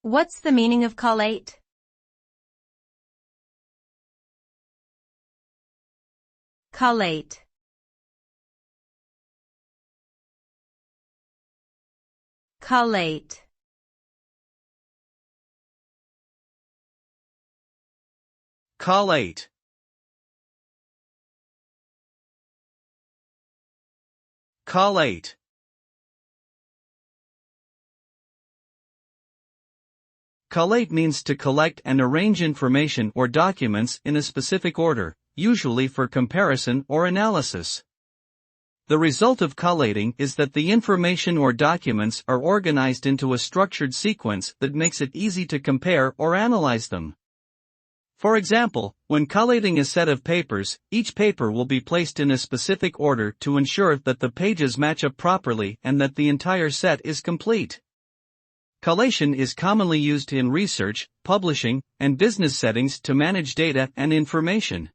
What's the meaning of collate? Collate. Collate. Collate. Collate. Collate means to collect and arrange information or documents in a specific order, usually for comparison or analysis. The result of collating is that the information or documents are organized into a structured sequence that makes it easy to compare or analyze them. For example, when collating a set of papers, each paper will be placed in a specific order to ensure that the pages match up properly and that the entire set is complete. Collation is commonly used in research, publishing, and business settings to manage data and information.